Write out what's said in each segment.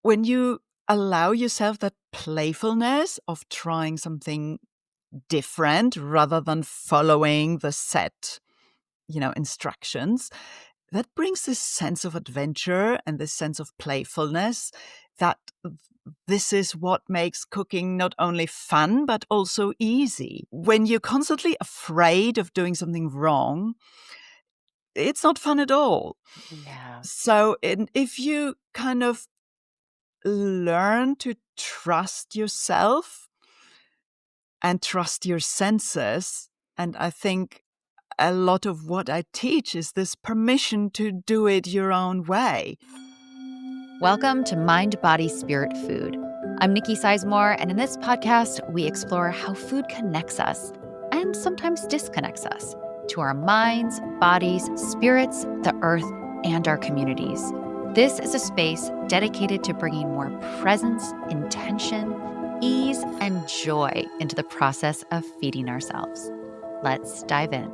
when you allow yourself that playfulness of trying something different rather than following the set, instructions, that brings this sense of adventure and this sense of playfulness that this is what makes cooking not only fun, but also easy. When you're constantly afraid of doing something wrong, it's not fun at all. Yeah. So if you kind of learn to trust yourself and trust your senses, and I think a lot of what I teach is this permission to do it your own way. Welcome to Mind, Body, Spirit, Food. I'm Nicki Sizemore, and in this podcast, we explore how food connects us and sometimes disconnects us to our minds, bodies, spirits, the earth, and our communities. This is a space dedicated to bringing more presence, intention, ease, and joy into the process of feeding ourselves. Let's dive in.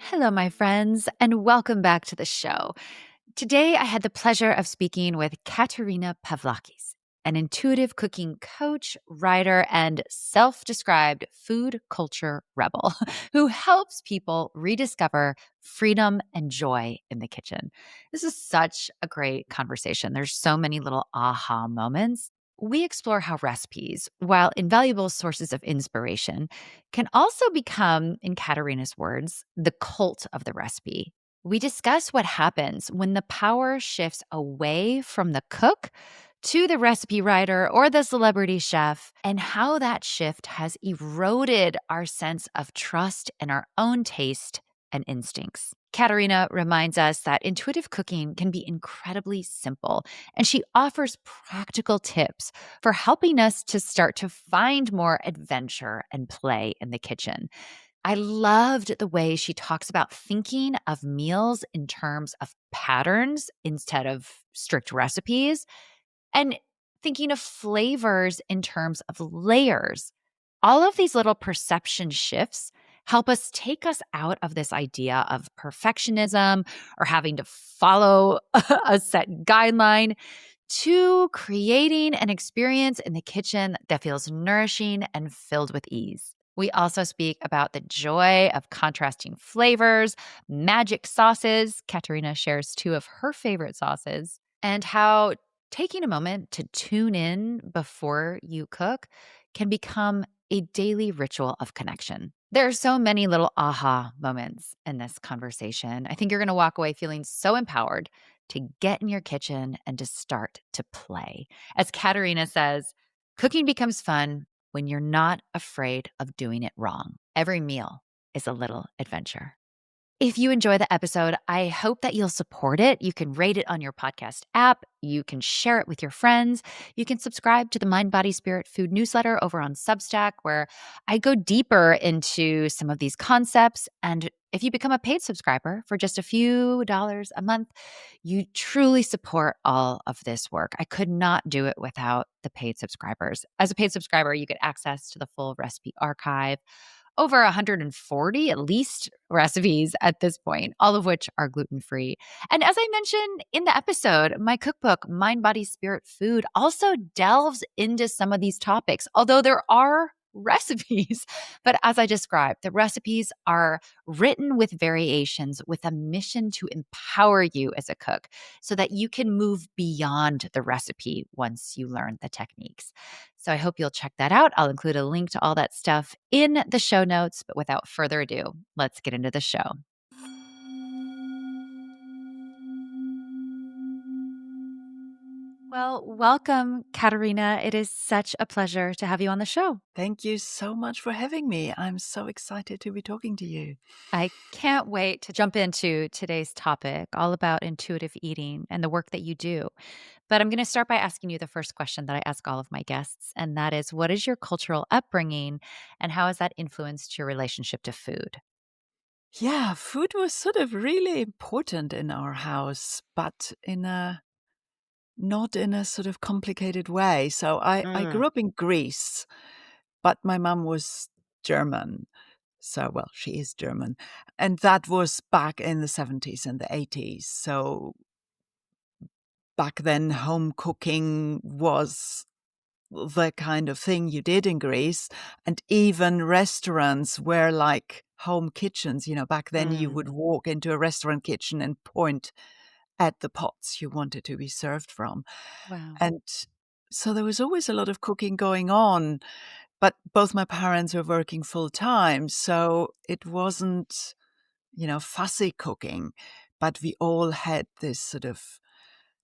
Hello, my friends, and welcome back to the show. Today, I had the pleasure of speaking with Katerina Pavlakis, an intuitive cooking coach, writer, and self-described food culture rebel who helps people rediscover freedom and joy in the kitchen. This is such a great conversation. There's so many little aha moments. We explore how recipes, while invaluable sources of inspiration, can also become, in Katerina's words, the cult of the recipe. We discuss what happens when the power shifts away from the cook to the recipe writer or the celebrity chef, and how that shift has eroded our sense of trust in our own taste and instincts. Katerina reminds us that intuitive cooking can be incredibly simple, and she offers practical tips for helping us to start to find more adventure and play in the kitchen. I loved the way she talks about thinking of meals in terms of patterns instead of strict recipes, and thinking of flavors in terms of layers. All of these little perception shifts help us take us out of this idea of perfectionism or having to follow a set guideline to creating an experience in the kitchen that feels nourishing and filled with ease. We also speak about the joy of contrasting flavors, magic sauces. Katerina shares 2 of her favorite sauces, and how taking a moment to tune in before you cook can become a daily ritual of connection. There are so many little aha moments in this conversation. I think you're going to walk away feeling so empowered to get in your kitchen and to start to play. As Katerina says, cooking becomes fun when you're not afraid of doing it wrong. Every meal is a little adventure. If you enjoy the episode, I hope that you'll support it. You can rate it on your podcast app. You can share it with your friends. You can subscribe to the Mind, Body, Spirit Food newsletter over on Substack, where I go deeper into some of these concepts. And if you become a paid subscriber for just a few dollars a month, you truly support all of this work. I could not do it without the paid subscribers. As a paid subscriber, you get access to the full recipe archive, over 140 at least recipes at this point, all of which are gluten-free. And as I mentioned in the episode, my cookbook, Mind, Body, Spirit, Food, also delves into some of these topics, although there are recipes. But as I described, the recipes are written with variations with a mission to empower you as a cook so that you can move beyond the recipe once you learn the techniques. So I hope you'll check that out. I'll include a link to all that stuff in the show notes. But without further ado, let's get into the show. Well, welcome, Katerina. It is such a pleasure to have you on the show. Thank you so much for having me. I'm so excited to be talking to you. I can't wait to jump into today's topic, all about intuitive eating and the work that you do. But I'm going to start by asking you the first question that I ask all of my guests, and that is, what is your cultural upbringing and how has that influenced your relationship to food? Yeah, food was sort of really important in our house, but not in a sort of complicated way. So I grew up in Greece, but my mom was German. So, well, she is German. And that was back in the 70s and the 80s. So back then home cooking was the kind of thing you did in Greece. And even restaurants were like home kitchens. Back then you would Mm. walk into a restaurant kitchen and point at the pots you wanted to be served from. Wow. And so there was always a lot of cooking going on. But both my parents were working full time. So it wasn't, fussy cooking. But we all had this sort of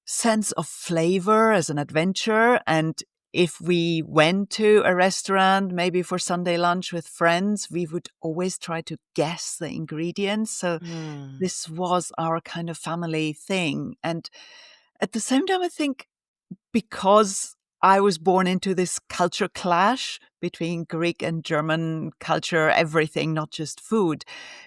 sense of flavor as an adventure. And if we went to a restaurant, maybe for Sunday lunch with friends, we would always try to guess the ingredients. So Mm. this was our kind of family thing. And at the same time, I think because I was born into this culture clash between Greek and German culture, everything, not just food,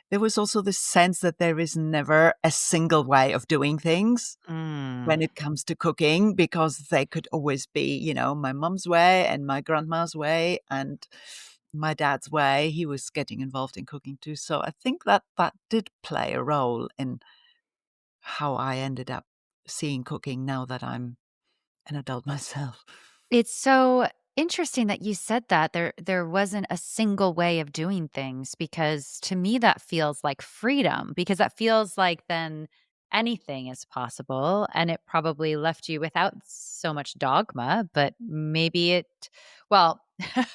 there was also this sense that there is never a single way of doing things Mm. when it comes to cooking, because they could always be, my mum's way and my grandma's way and my dad's way. He was getting involved in cooking too. So I think that did play a role in how I ended up seeing cooking now that I'm an adult myself. It's so interesting that you said that there wasn't a single way of doing things, because to me that feels like freedom, because that feels like then anything is possible, and it probably left you without so much dogma, but maybe it well I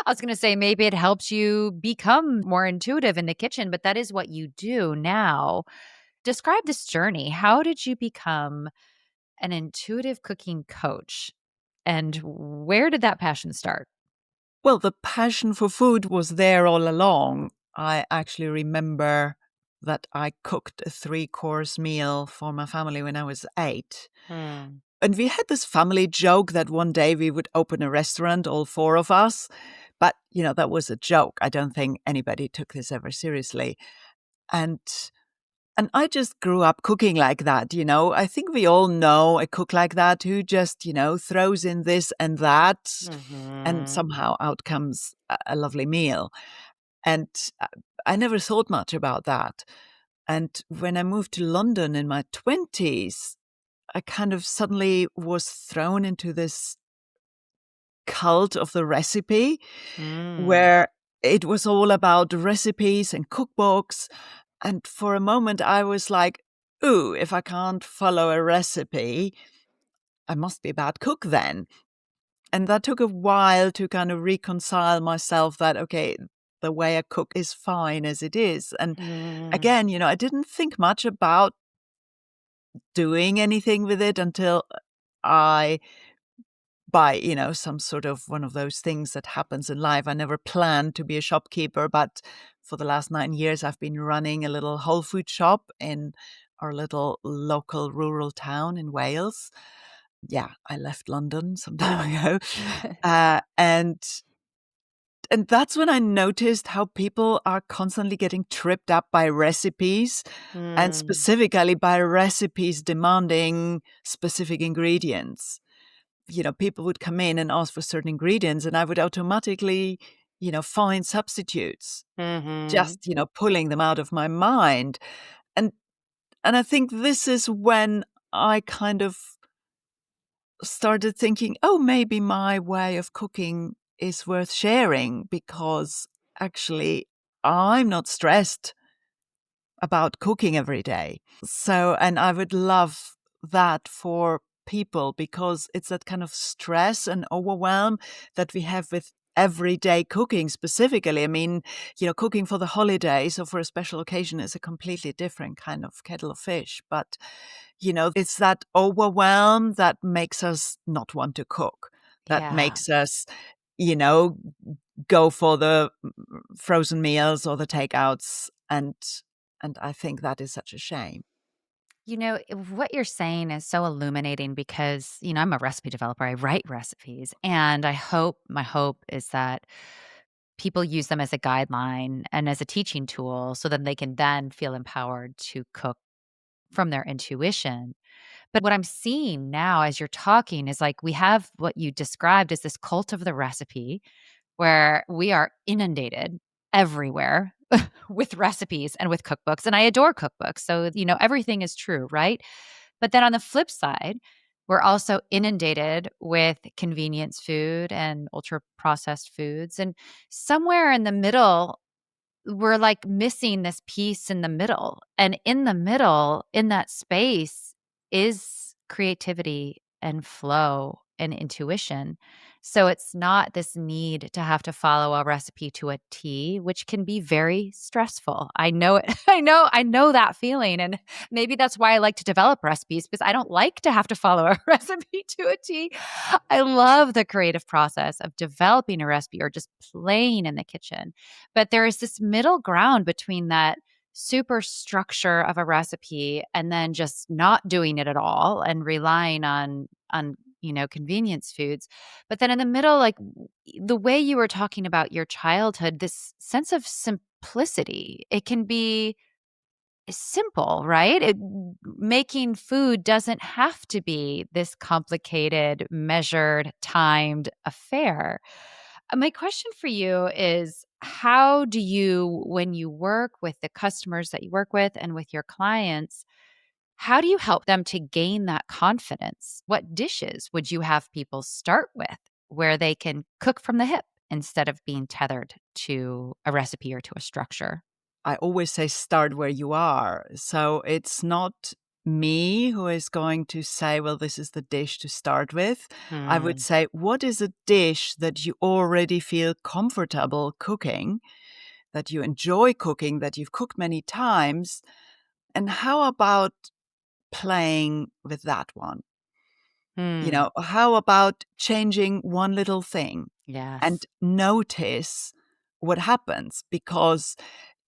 was going to say maybe it helps you become more intuitive in the kitchen, but that is what you do now. Describe this journey. How did you become an intuitive cooking coach? And where did that passion start? Well, the passion for food was there all along. I actually remember that I cooked a 3-course meal for my family when I was 8. Mm. And we had this family joke that one day we would open a restaurant, all 4 of us. But, that was a joke. I don't think anybody took this ever seriously. And and I just grew up cooking like that. I think we all know a cook like that who just, throws in this and that, and Mhm. somehow out comes a lovely meal. And I never thought much about that. And when I moved to London in my 20s, I kind of suddenly was thrown into this cult of the recipe Mm. where it was all about recipes and cookbooks. And for a moment, I was like, ooh, if I can't follow a recipe, I must be a bad cook then. And that took a while to kind of reconcile myself that, okay, the way I cook is fine as it is. And Mm. again, I didn't think much about doing anything with it until I by, some sort of one of those things that happens in life. I never planned to be a shopkeeper, but for the last 9 years, I've been running a little whole food shop in our little local rural town in Wales. Yeah, I left London some time ago. Uh, and and that's when I noticed how people are constantly getting tripped up by recipes, and Mm. specifically by recipes demanding specific ingredients. People would come in and ask for certain ingredients, and I would automatically, find substitutes, Mhm. just, pulling them out of my mind. And and I think this is when I kind of started thinking, oh, maybe my way of cooking is worth sharing, because actually I'm not stressed about cooking every day. So, and I would love that for people, because it's that kind of stress and overwhelm that we have with everyday cooking specifically. I mean, cooking for the holidays or for a special occasion is a completely different kind of kettle of fish. But, it's that overwhelm that makes us not want to cook, that Yeah. makes us, you know, go for the frozen meals or the takeouts, and I think that is such a shame. What you're saying is so illuminating, because, I'm a recipe developer. I write recipes, and my hope is that people use them as a guideline and as a teaching tool, so that they can then feel empowered to cook from their intuition. But what I'm seeing now as you're talking is like we have what you described as this cult of the recipe, where we are inundated everywhere with recipes and with cookbooks. And I adore cookbooks. So, everything is true, right? But then on the flip side, We're also inundated with convenience food and ultra processed foods. And somewhere in the middle, we're like missing this piece in the middle. And in the middle, in that space, is creativity and flow and intuition. So it's not this need to have to follow a recipe to a T, which can be very stressful. I know it. I know that feeling. And maybe that's why I like to develop recipes, because I don't like to have to follow a recipe to a T. I love the creative process of developing a recipe or just playing in the kitchen. But there is this middle ground between that super structure of a recipe and then just not doing it at all and relying on convenience foods. But then in the middle, like the way you were talking about your childhood, this sense of simplicity, it can be simple, right? Making food doesn't have to be this complicated, measured, timed affair. My question for you is, how do you, when you work with the customers that you work with and with your clients, how do you help them to gain that confidence? What dishes would you have people start with where they can cook from the hip instead of being tethered to a recipe or to a structure? I always say start where you are. So it's not me who is going to say, well, this is the dish to start with. I would Hmm. say, what is a dish that you already feel comfortable cooking, that you enjoy cooking, that you've cooked many times? And how about playing with that one? Hmm. How about changing one little thing Yes. and notice what happens? Because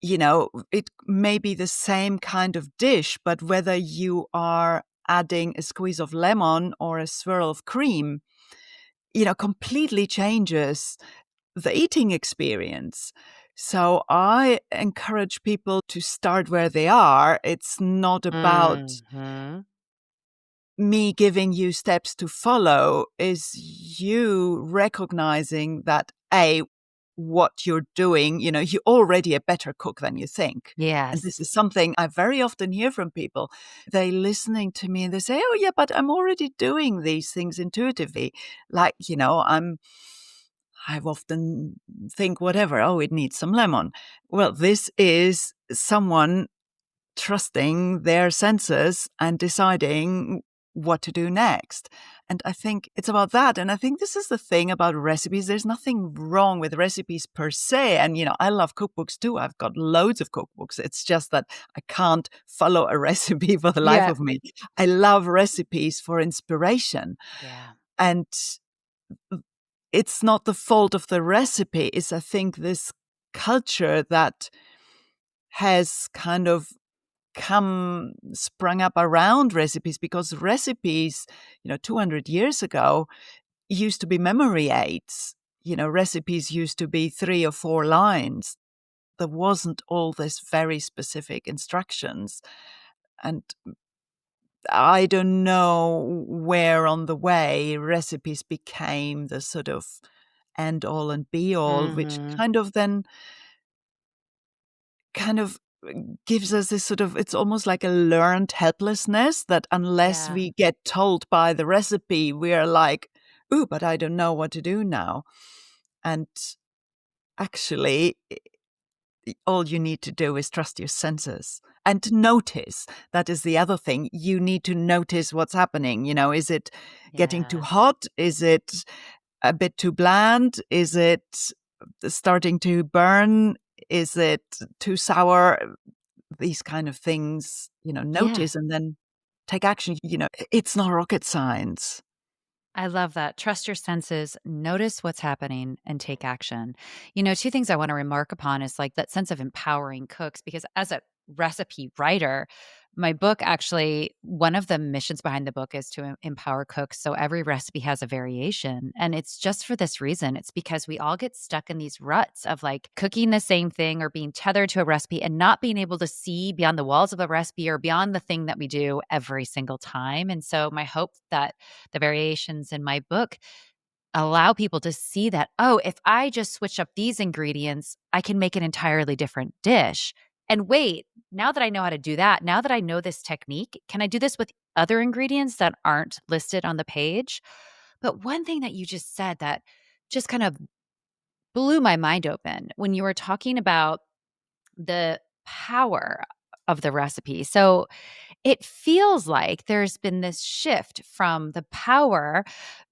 it may be the same kind of dish, but whether you are adding a squeeze of lemon or a swirl of cream, completely changes the eating experience. So I encourage people to start where they are. It's not about Hmm. me giving you steps to follow, is you recognizing that what you're doing, you're already a better cook than you think. And this Yes. is something I very often hear from people. They listening to me and they say, oh yeah, but I'm already doing these things intuitively. Like, I've often think whatever, oh, it needs some lemon. Well, this is someone trusting their senses and deciding what to do next. And I think it's about that. And I think this is the thing about recipes. There's nothing wrong with recipes per se. And, I love cookbooks too. I've got loads of cookbooks. It's just that I can't follow a recipe for the life Yeah. of me. I love recipes for inspiration. Yeah. And it's not the fault of the recipe. It's, I think, this culture that has kind of sprung up around recipes, because recipes, 200 years ago used to be memory aids. Recipes used to be 3 or 4 lines. There wasn't all this very specific instructions. And I don't know where on the way recipes became the sort of end all and be all, which Hmm. kind of gives us this sort of, it's almost like a learned helplessness that unless Yeah. we get told by the recipe, we're like, ooh, but I don't know what to do now. And actually, all you need to do is trust your senses and notice. That is the other thing. You need to notice what's happening. Is it getting too Yeah. hot? Is it a bit too bland? Is it starting to burn? Is it too sour? These kind of things, Yeah. notice and then take action. It's not rocket science. I love that. Trust your senses, notice what's happening, and take action. Two things I want to remark upon is like that sense of empowering cooks, because as a recipe writer, my book actually, one of the missions behind the book is to empower cooks. So every recipe has a variation. And it's just for this reason. It's because we all get stuck in these ruts of like cooking the same thing or being tethered to a recipe and not being able to see beyond the walls of the recipe or beyond the thing that we do every single time. And so my hope that the variations in my book allow people to see that, oh, if I just switch up these ingredients, I can make an entirely different dish. And wait, now that I know how to do that, now that I know this technique, can I do this with other ingredients that aren't listed on the page. But one thing that you just said that just kind of blew my mind open when you were talking about the power of the recipe. So it feels like there's been this shift from the power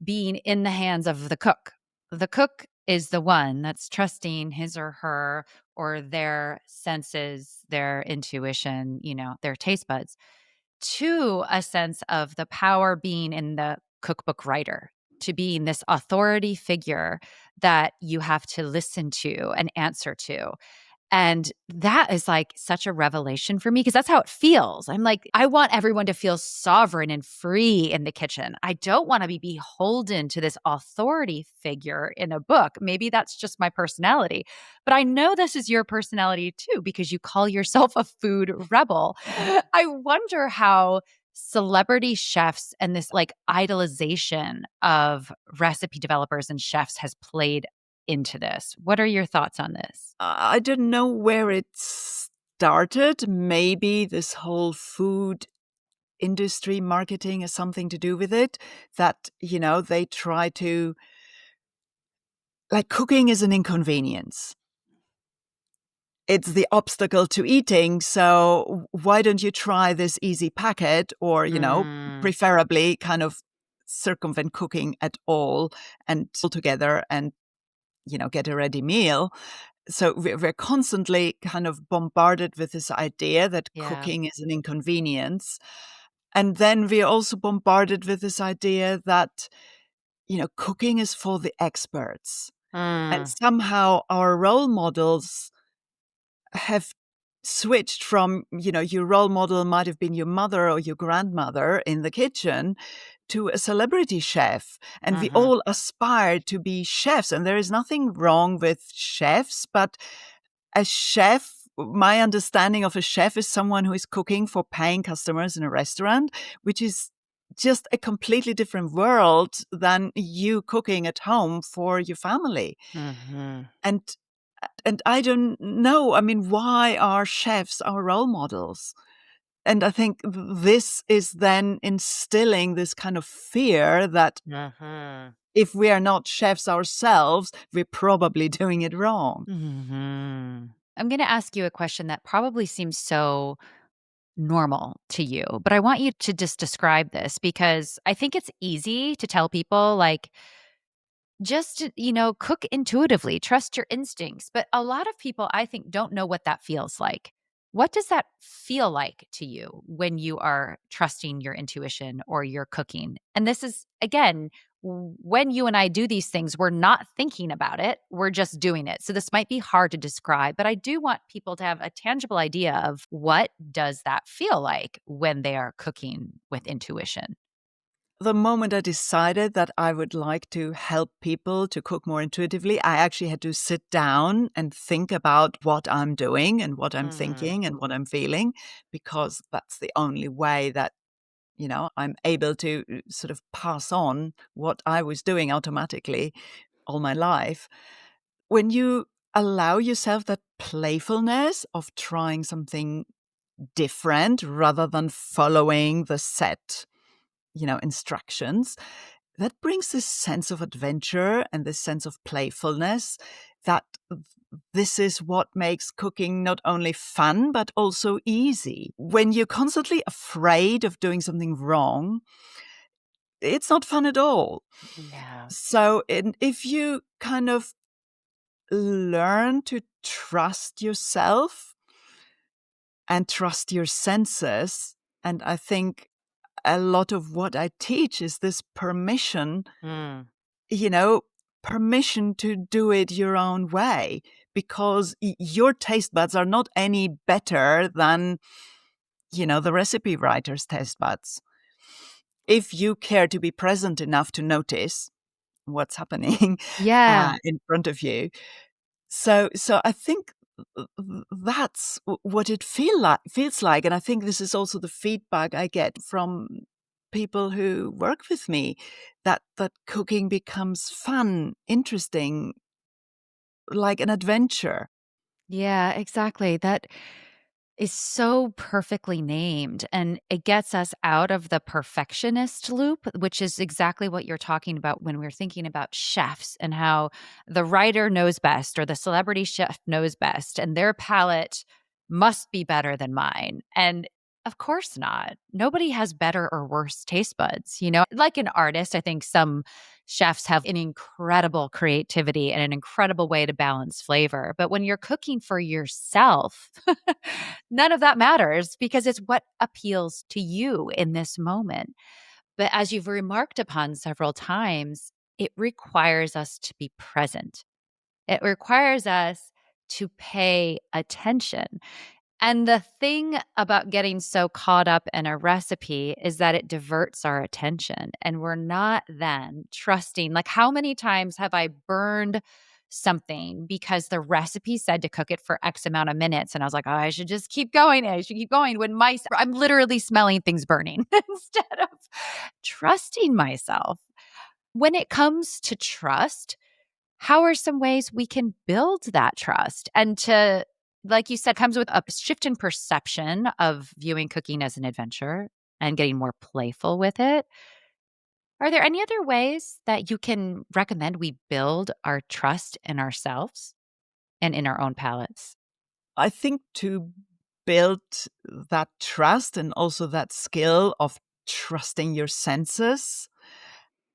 being in the hands of the cook. The cook is the one that's trusting his or her or their senses, their intuition, their taste buds, to a sense of the power being in the cookbook writer, to being this authority figure that you have to listen to and answer to. And that is like such a revelation for me because that's how it feels. I'm like, I want everyone to feel sovereign and free in the kitchen. I don't want to be beholden to this authority figure in a book. Maybe that's just my personality, but I know this is your personality too because you call yourself a food rebel. I wonder how celebrity chefs and this like idolization of recipe developers and chefs has played into this. What are your thoughts on this? I don't know where it started. Maybe this whole food industry marketing has something to do with it, that, they try to, like, cooking is an inconvenience. It's the obstacle to eating. So why don't you try this easy packet or, Mm, preferably kind of circumvent cooking at all and all together and, get a ready meal. So we're constantly kind of bombarded with this idea that yeah. cooking is an inconvenience. And then we're also bombarded with this idea that, cooking is for the experts. And Mm, somehow our role models have switched from, your role model might have been your mother or your grandmother in the kitchen to a celebrity chef. And we mhm, all aspire to be chefs. And there is nothing wrong with chefs, but a chef, my understanding of a chef is someone who is cooking for paying customers in a restaurant, which is just a completely different world than you cooking at home for your family. mhm, And and I don't know. I mean, why are chefs our role models? And I think this is then instilling this kind of fear that mhm, if we are not chefs ourselves, we're probably doing it wrong. mhm. I'm gonna ask you a question that probably seems so normal to you, but I want you to just describe this because I think it's easy to tell people, like, just to, cook intuitively, trust your instincts. But a lot of people, I think, don't know what that feels like. What does that feel like to you when you are trusting your intuition or your cooking? And this is, again, when you and I do these things, we're not thinking about it, we're just doing it. So this might be hard to describe, but I do want people to have a tangible idea of what does that feel like when they are cooking with intuition. The moment I decided that I would like to help people to cook more intuitively, I actually had to sit down and think about what I'm doing and what I'm Mhm. thinking and what I'm feeling, because that's the only way that, I'm able to sort of pass on what I was doing automatically all my life. When you allow yourself that playfulness of trying something different rather than following the set, instructions, that brings this sense of adventure and this sense of playfulness that this is what makes cooking not only fun, but also easy. When you're constantly afraid of doing something wrong, it's not fun at all. Yeah. So, if you kind of learn to trust yourself and trust your senses, and I think a lot of what I teach is this permission, Mm. you know, permission to do it your own way, because your taste buds are not any better than, the recipe writer's taste buds. If you care to be present enough to notice what's happening Yeah. in front of you. So I think that's what it feels like, and I think this is also the feedback I get from people who work with me, that cooking becomes fun, interesting, like an adventure. Yeah, exactly. That is so perfectly named, and it gets us out of the perfectionist loop, which is exactly what you're talking about when we're thinking about chefs and how the writer knows best or the celebrity chef knows best and their palate must be better than mine. And of course not. Nobody has better or worse taste buds. Like an artist, I think some chefs have an incredible creativity and an incredible way to balance flavor. But when you're cooking for yourself, none of that matters because it's what appeals to you in this moment. But as you've remarked upon several times, it requires us to be present. It requires us to pay attention. And the thing about getting so caught up in a recipe is that it diverts our attention and we're not then trusting. Like, how many times have I burned something because the recipe said to cook it for X amount of minutes? And I was like, oh, I should just keep going. I should keep going when I'm literally smelling things burning instead of trusting myself. When it comes to trust, how are some ways we can build that trust and to, like you said, comes with a shift in perception of viewing cooking as an adventure and getting more playful with it? Are there any other ways that you can recommend we build our trust in ourselves and in our own palates? I think to build that trust and also that skill of trusting your senses,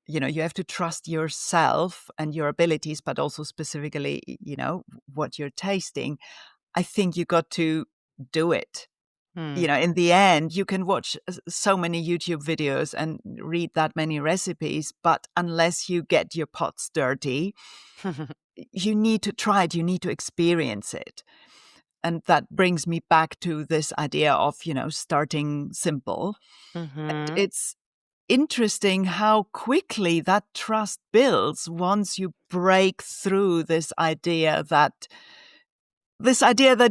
you have to trust yourself and your abilities, but also specifically, what you're tasting. I think you got to do it. Hmm. In the end, you can watch so many YouTube videos and read that many recipes, but unless you get your pots dirty, you need to try it, you need to experience it. And that brings me back to this idea of, starting simple. And Mm-hmm. it's interesting how quickly that trust builds once you break through this idea that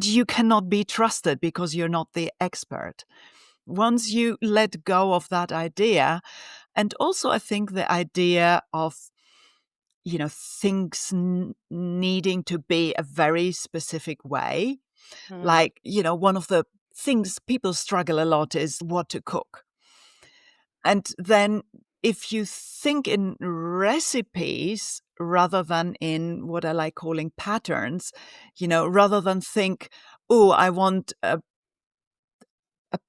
you cannot be trusted because you're not the expert. Once you let go of that idea, and also I think the idea of things needing to be a very specific way, Hmm. like one of the things people struggle a lot is what to cook. And then if you think in recipes rather than in what I like calling patterns, rather than think, oh, I want a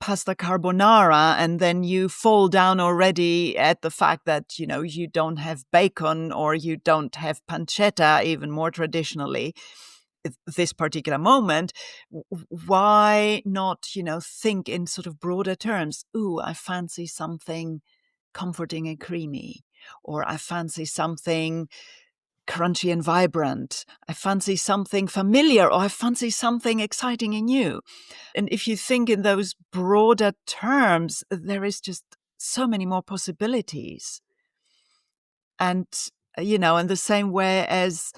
pasta carbonara, and then you fall down already at the fact that, you don't have bacon or you don't have pancetta, even more traditionally, this particular moment. Why not, think in sort of broader terms? Ooh, I fancy something comforting and creamy, or I fancy something crunchy and vibrant. I fancy something familiar, or I fancy something exciting and new. And if you think in those broader terms, there is just so many more possibilities. And, in the same way as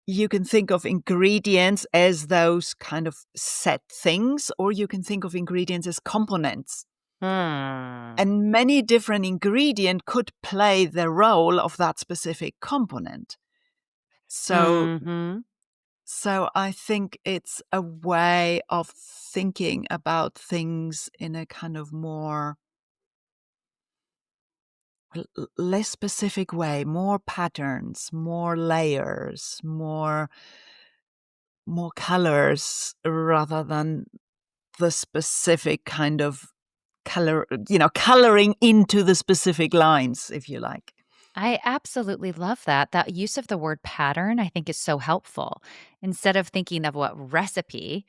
you can think of ingredients as those kind of set things, or you can think of ingredients as components. Hmm. And many different ingredients could play the role of that specific component. So Mm-hmm. So I think it's a way of thinking about things in a kind of more less specific way, more patterns, more layers, more colors rather than the specific kind of coloring into the specific lines, if you like. I absolutely love that. That use of the word pattern, I think, is so helpful. Instead of thinking of what recipe,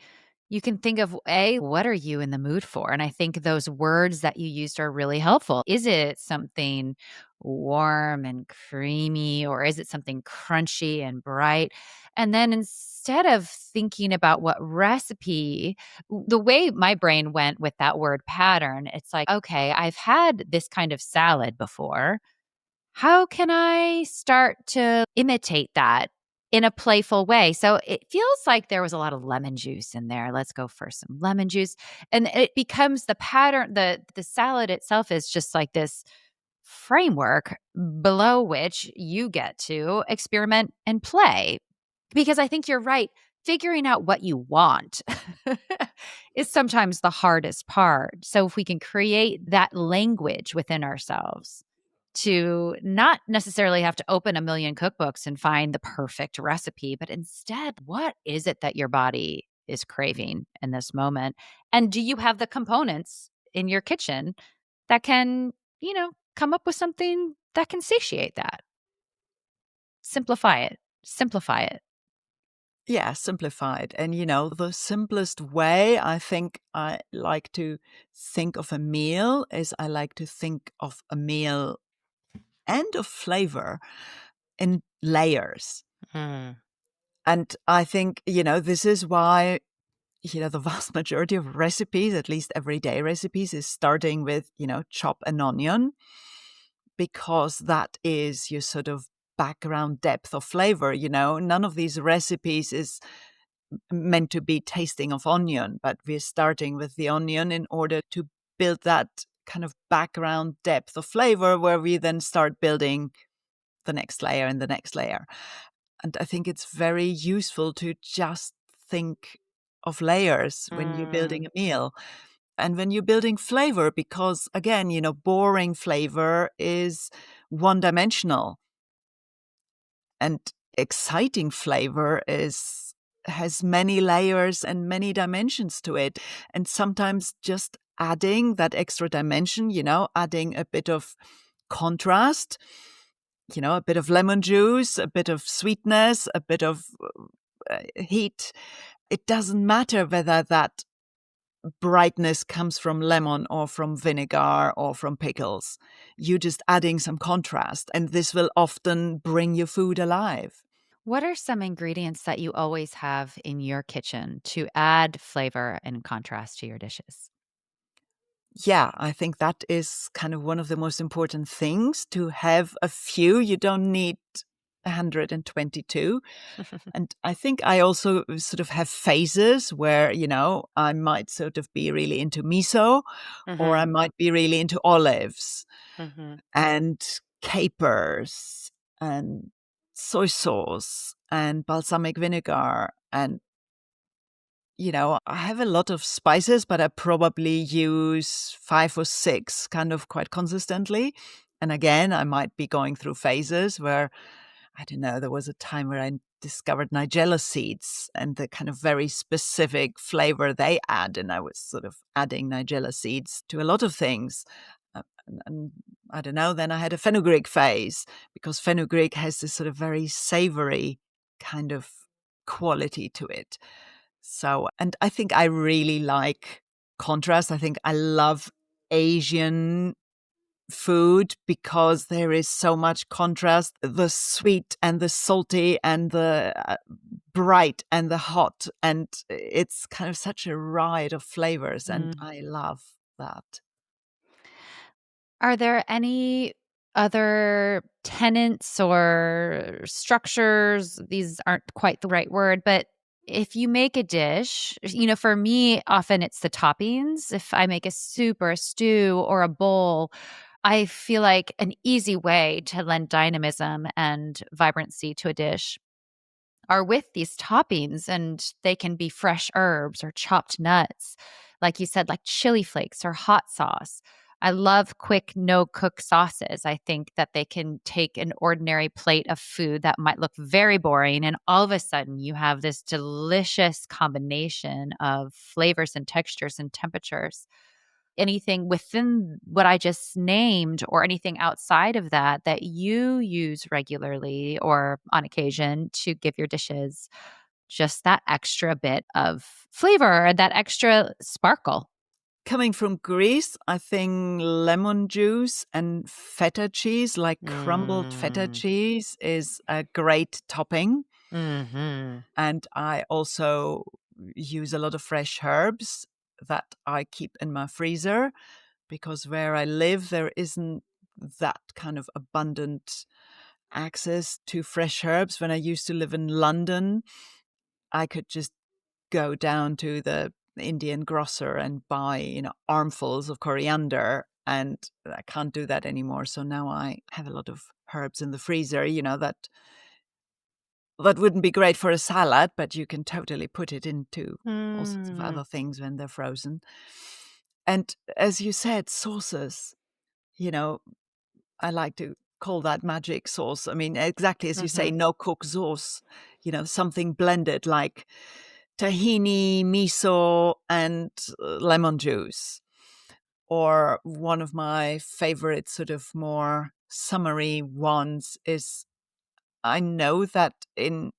you can think of what are you in the mood for? And I think those words that you used are really helpful. Is it something warm and creamy, or is it something crunchy and bright? And then instead of thinking about what recipe, the way my brain went with that word pattern, it's like, okay, I've had this kind of salad before. How can I start to imitate that in a playful way? So it feels like there was a lot of lemon juice in there. Let's go for some lemon juice. And it becomes the pattern, the salad itself is just like this framework below which you get to experiment and play. Because I think you're right. figuring out what you want is sometimes the hardest part. So if we can create that language within ourselves to not necessarily have to open a million cookbooks and find the perfect recipe, but instead, what is it that your body is craving in this moment? And do you have the components in your kitchen that can, come up with something that can satiate that? Simplify it. Simplify it. Yeah, simplified. And, the simplest way I think I like to think of a meal is I like to think of a meal and of flavor in layers. Mm. And I think, this is why, the vast majority of recipes, at least everyday recipes, is starting with, chop an onion, because that is your sort of background depth of flavor. None of these recipes is meant to be tasting of onion, but we're starting with the onion in order to build that kind of background depth of flavor where we then start building the next layer and the next layer. And I think it's very useful to just think of layers when you're building Mm. a meal and when you're building flavor, because again, boring flavor is one dimensional, and exciting flavor is has many layers and many dimensions to it. And sometimes just adding that extra dimension, adding a bit of contrast, a bit of lemon juice, a bit of sweetness, a bit of heat. It doesn't matter whether that brightness comes from lemon or from vinegar or from pickles. You're just adding some contrast, and this will often bring your food alive. What are some ingredients that you always have in your kitchen to add flavor and contrast to your dishes? Yeah, I think that is kind of one of the most important things, to have a few. You don't need 122. And I think I also sort of have phases where, I might sort of be really into miso, or I Mhm, might be really into olives mhm. and capers and soy sauce and balsamic vinegar. And, I have a lot of spices, but I probably use 5 or 6 kind of quite consistently. And again, I might be going through phases where, I don't know, there was a time where I discovered nigella seeds and the kind of very specific flavor they add. And I was sort of adding nigella seeds to a lot of things. And I don't know, then I had a fenugreek phase, because fenugreek has this sort of very savory kind of quality to it. So, and I think I really like contrast. I think I love Asian food because there is so much contrast, the sweet and the salty and the bright and the hot, and it's kind of such a ride of flavors, and Mm. I love that. Are there any other tenets or structures? These aren't quite the right word, but if you make a dish, for me, often it's the toppings. If I make a soup or a stew or a bowl, I feel like an easy way to lend dynamism and vibrancy to a dish are with these toppings, and they can be fresh herbs or chopped nuts. Like you said, like chili flakes or hot sauce. I love quick, no cook sauces. I think that they can take an ordinary plate of food that might look very boring, and all of a sudden you have this delicious combination of flavors and textures and temperatures. Anything within what I just named or anything outside of that that you use regularly or on occasion to give your dishes just that extra bit of flavor and that extra sparkle? Coming from Greece, I think lemon juice and feta cheese, like crumbled feta Mm. cheese, is a great topping. Mhm. And I also use a lot of fresh herbs that I keep in my freezer, because where I live, there isn't that kind of abundant access to fresh herbs. When I used to live in London, I could just go down to the Indian grocer and buy, armfuls of coriander. And I can't do that anymore. So now I have a lot of herbs in the freezer, that that wouldn't be great for a salad, but you can totally put it into all sorts of Mm. other things when they're frozen. And as you said, sauces, you know, I like to call that magic sauce. I mean, exactly as you say, Mhm. no cook sauce, something blended like tahini, miso, and lemon juice. Or one of my favorite sort of more summery ones is, I know that in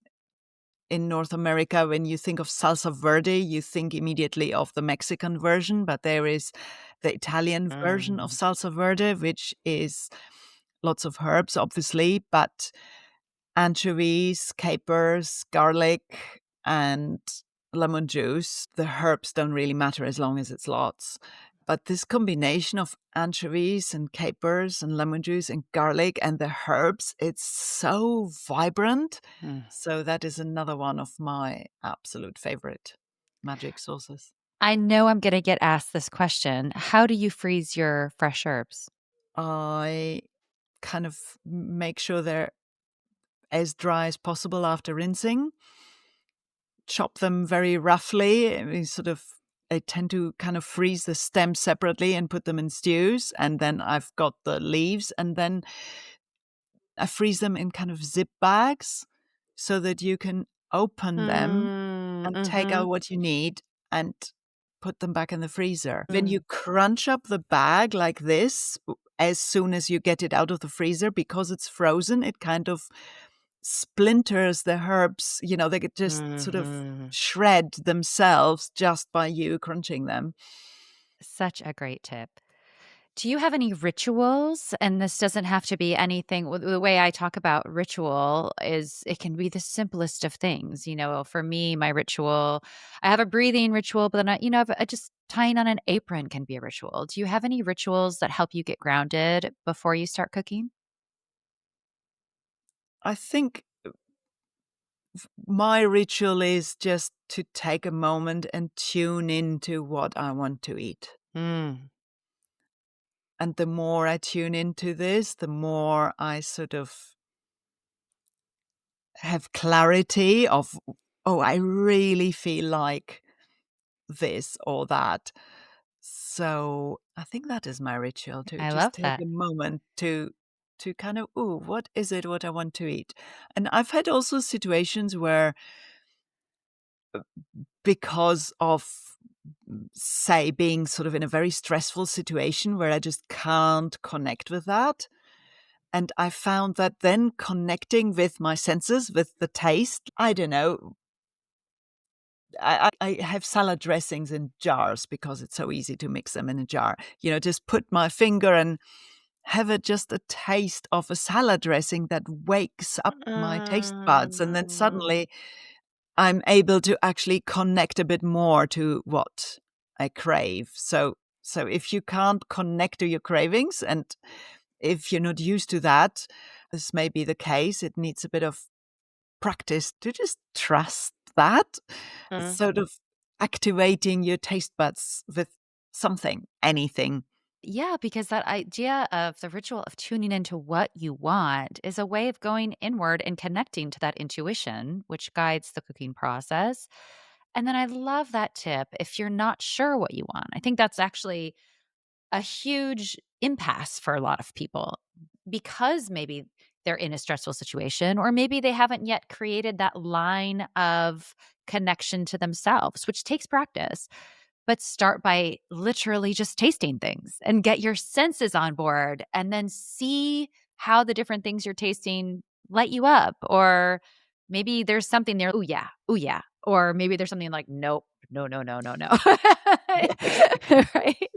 North America, when you think of salsa verde, you think immediately of the Mexican version, but there is the Italian version of Mm. salsa verde, which is lots of herbs, obviously, but anchovies, capers, garlic, and lemon juice. The herbs don't really matter as long as it's lots. But this combination of anchovies and capers and lemon juice and garlic and the herbs, it's so vibrant. Mm. So that is another one of my absolute favorite magic sauces. I know I'm gonna get asked this question. How do you freeze your fresh herbs? I kind of make sure they're as dry as possible after rinsing, chop them very roughly. I tend to kind of freeze the stems separately and put them in stews. And then I've got the leaves, and then I freeze them in kind of zip bags so that you can open them Mm, and take mhm. out what you need and put them back in the freezer. When you Mm. crunch up the bag like this, as soon as you get it out of the freezer, because it's frozen, it kind of splinters the herbs. They could just sort of Mhm. shred themselves just by you crunching them. Such a great tip. Do you have any rituals? And this doesn't have to be anything. The way I talk about ritual is it can be the simplest of things. For me, my ritual, I have a breathing ritual, but then just tying on an apron can be a ritual. Do you have any rituals that help you get grounded before you start cooking? I think my ritual is just to take a moment and tune into what I want to eat. Mm. And the more I tune into this, the more I sort of have clarity of, oh, I really feel like this or that. So I think that is my ritual, to I just love take that. a moment to kind of, oh, what is it what I want to eat? And I've had also situations where, because of, say, being sort of in a very stressful situation where I just can't connect with that. And I found that then connecting with my senses, with the taste, I don't know, I have salad dressings in jars because it's so easy to mix them in a jar. Just put my finger and have just a taste of a salad dressing that wakes up my taste buds. And then Mm. suddenly I'm able to actually connect a bit more to what I crave. So if you can't connect to your cravings, and if you're not used to that, this may be the case. It needs a bit of practice to just trust that, Mm. sort of activating your taste buds with something, anything. Yeah, because that idea of the ritual of tuning into what you want is a way of going inward and connecting to that intuition, which guides the cooking process. And then I love that tip if you're not sure what you want. I think that's actually a huge impasse for a lot of people because maybe they're in a stressful situation or maybe they haven't yet created that line of connection to themselves, which takes practice. But start by literally just tasting things and get your senses on board and then see how the different things you're tasting light you up. Or maybe there's something there, oh yeah, oh yeah. Or maybe there's something like, nope, no, no, no, no, no. Right?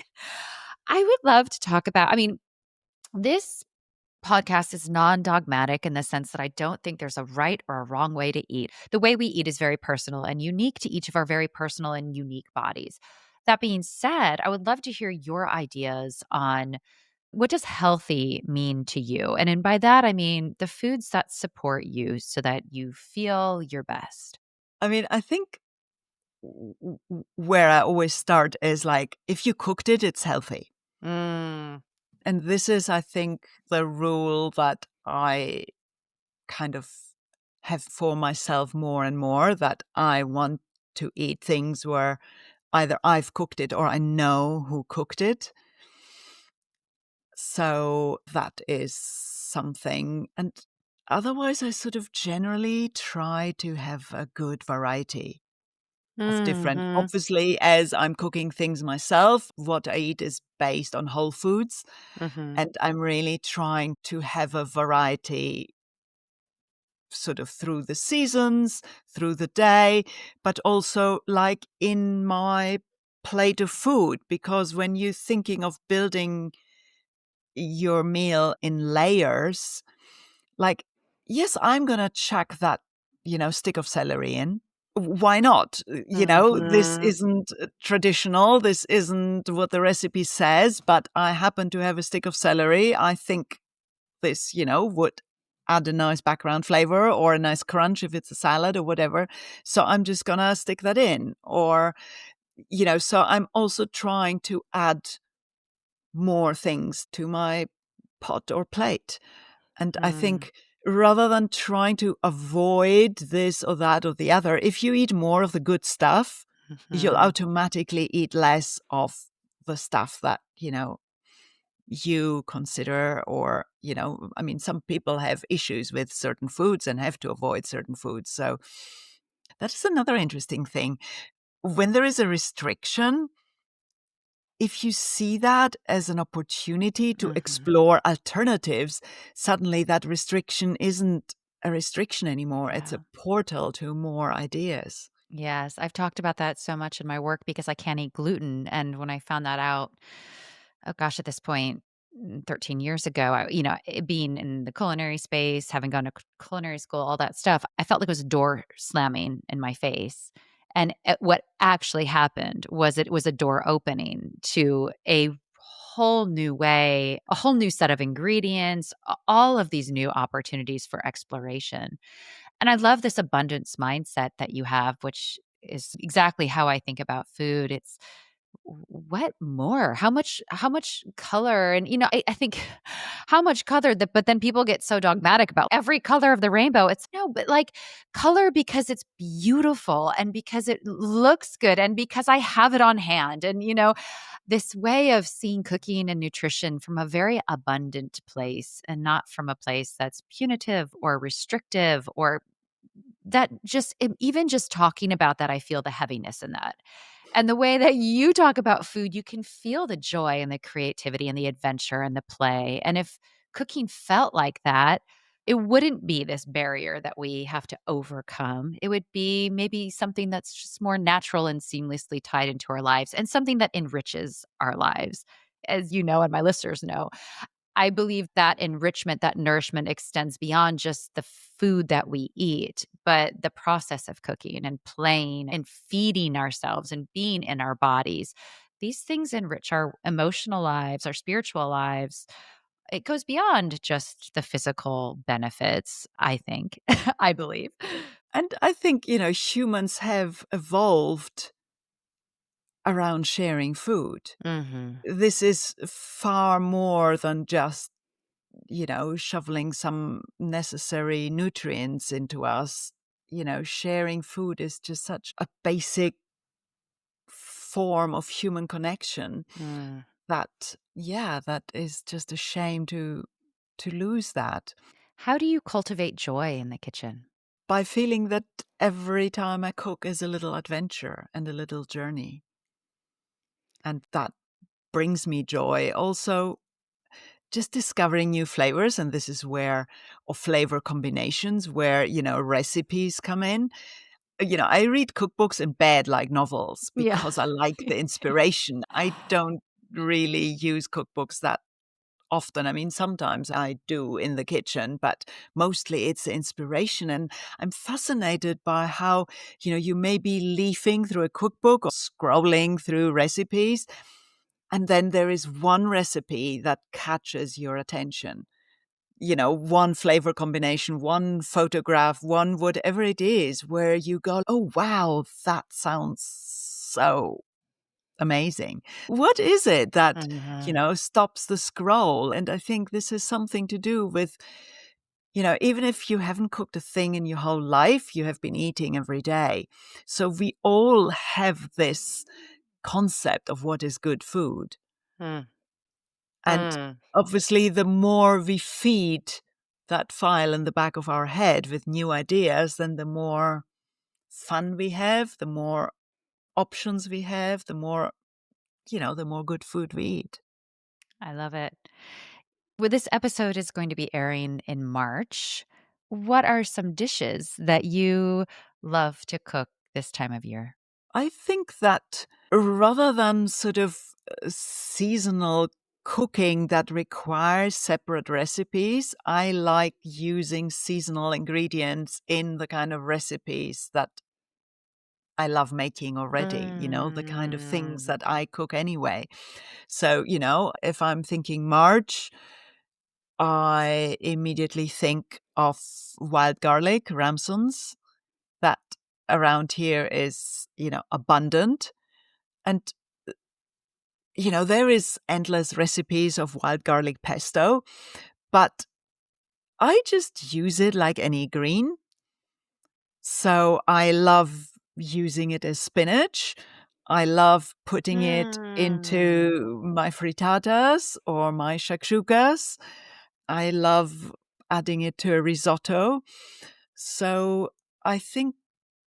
I would love to talk about, this podcast is non-dogmatic in the sense that I don't think there's a right or a wrong way to eat. The way we eat is very personal and unique to each of our very personal and unique bodies. That being said, I would love to hear your ideas on what does healthy mean to you? And by that, I mean the foods that support you so that you feel your best. I mean, I think where I always start is like, if you cooked it, it's healthy. Mm. And this is, I think, the rule that I kind of have for myself more and more that I want to eat things where either I've cooked it or I know who cooked it. So that is something. And otherwise, I sort of generally try to have a good variety of different. Mhm. Obviously, as I'm cooking things myself, what I eat is based on whole foods. Mhm. And I'm really trying to have a variety sort of through the seasons, through the day, but also like in my plate of food. Because when you're thinking of building your meal in layers, like, yes, I'm going to chuck that, stick of celery in. Why not? This Mhm. isn't traditional. This isn't what the recipe says, but I happen to have a stick of celery. I think this, would add a nice background flavor or a nice crunch if it's a salad or whatever. So I'm just going to stick that in. Or, so I'm also trying to add more things to my pot or plate. And I Mm. think rather than trying to avoid this or that or the other, if you eat more of the good stuff, you'll Mhm. automatically eat less of the stuff that, you consider or, I mean, some people have issues with certain foods and have to avoid certain foods. So that is another interesting thing. When there is a restriction, if you see that as an opportunity to Mhm. explore alternatives, suddenly that restriction isn't a restriction anymore. It's a Yeah. portal to more ideas. Yes, I've talked about that so much in my work because I can't eat gluten, and when I found that out, oh gosh, at this point, 13 years ago, being in the culinary space, having gone to culinary school, all that stuff, I felt like it was a door slamming in my face. And what actually happened was it was a door opening to a whole new way, a whole new set of ingredients, all of these new opportunities for exploration. And I love this abundance mindset that you have, which is exactly how I think about food. It's what more? How much color? And I think how much color that, but then people get so dogmatic about every color of the rainbow. It's no, but like color because it's beautiful and because it looks good and because I have it on hand. And this way of seeing cooking and nutrition from a very abundant place and not from a place that's punitive or restrictive or that just even just talking about that, I feel the heaviness in that. And the way that you talk about food, you can feel the joy and the creativity and the adventure and the play. And if cooking felt like that, it wouldn't be this barrier that we have to overcome. It would be maybe something that's just more natural and seamlessly tied into our lives and something that enriches our lives. As you know, and my listeners know, I believe that enrichment, that nourishment extends beyond just the food that we eat, but the process of cooking and playing and feeding ourselves and being in our bodies. These things enrich our emotional lives, our spiritual lives. It goes beyond just the physical benefits, I think, I believe. And I think, humans have evolved around sharing food. Mhm. This is far more than just, shoveling some necessary nutrients into us. Sharing food is just such a basic form of human connection Mm. that, yeah, that is just a shame to lose that. How do you cultivate joy in the kitchen? By feeling that every time I cook is a little adventure and a little journey, and that brings me joy. Also, just discovering new flavors, and this is where or flavor combinations where, recipes come in. I read cookbooks in bed like novels Yeah. because I like the inspiration. I don't really use cookbooks that often. I mean, sometimes I do in the kitchen, but mostly it's the inspiration. And I'm fascinated by how, you may be leafing through a cookbook or scrolling through recipes. And then there is one recipe that catches your attention. One flavor combination, one photograph, one whatever it is, where you go, oh, wow, that sounds so amazing. What is it that, Mhm. stops the scroll? And I think this has something to do with even if you haven't cooked a thing in your whole life, you have been eating every day. So we all have this concept of what is good food. Mm. And obviously, the more we feed that file in the back of our head with new ideas, then the more fun we have, the more options we have, the more good food we eat. I love it. Well, this episode is going to be airing in March. What are some dishes that you love to cook this time of year? I think that rather than sort of seasonal cooking that requires separate recipes, I like using seasonal ingredients in the kind of recipes that I love making already, the kind of things Mm. that I cook anyway. So, if I'm thinking March, I immediately think of wild garlic, ramsons, that around here is, abundant. And, there is endless recipes of wild garlic pesto, but I just use it like any green. So I love using it as spinach. I love putting it Mm. into my frittatas or my shakshukas. I love adding it to a risotto. So I think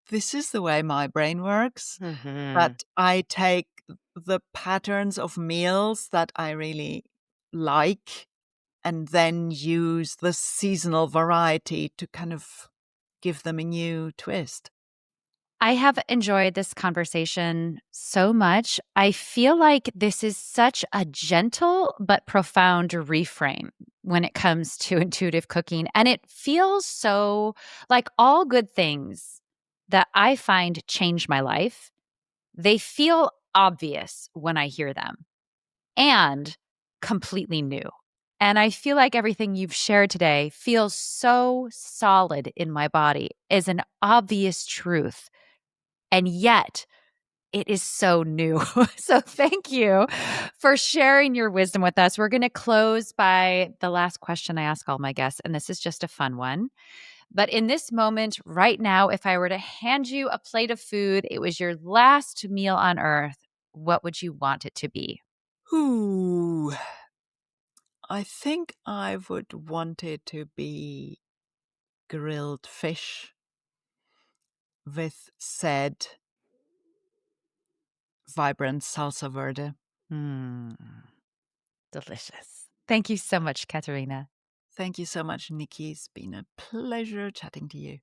this is the way my brain works, Mhm. that I take the patterns of meals that I really like and then use the seasonal variety to kind of give them a new twist. I have enjoyed this conversation so much. I feel like this is such a gentle but profound reframe when it comes to intuitive cooking. And it feels so like all good things that I find change my life. They feel obvious when I hear them and completely new. And I feel like everything you've shared today feels so solid in my body, is an obvious truth. And yet, it is so new. So, thank you for sharing your wisdom with us. We're going to close by the last question I ask all my guests, and this is just a fun one. But in this moment, right now, if I were to hand you a plate of food, it was your last meal on earth, what would you want it to be? Ooh, I think I would want it to be grilled fish with said vibrant salsa verde. Mm, delicious. Thank you so much, Katerina. Thank you so much, Nicki. It's been a pleasure chatting to you.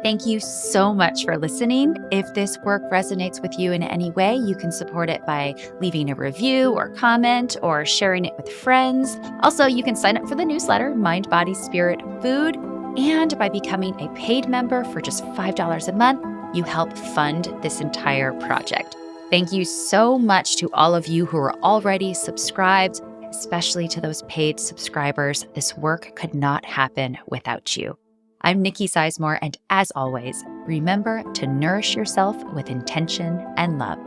Thank you so much for listening. If this work resonates with you in any way, you can support it by leaving a review or comment or sharing it with friends. Also, you can sign up for the newsletter, Mind, Body, Spirit, Food. And by becoming a paid member for just $5 a month, you help fund this entire project. Thank you so much to all of you who are already subscribed, especially to those paid subscribers. This work could not happen without you. I'm Nicki Sizemore, and as always, remember to nourish yourself with intention and love.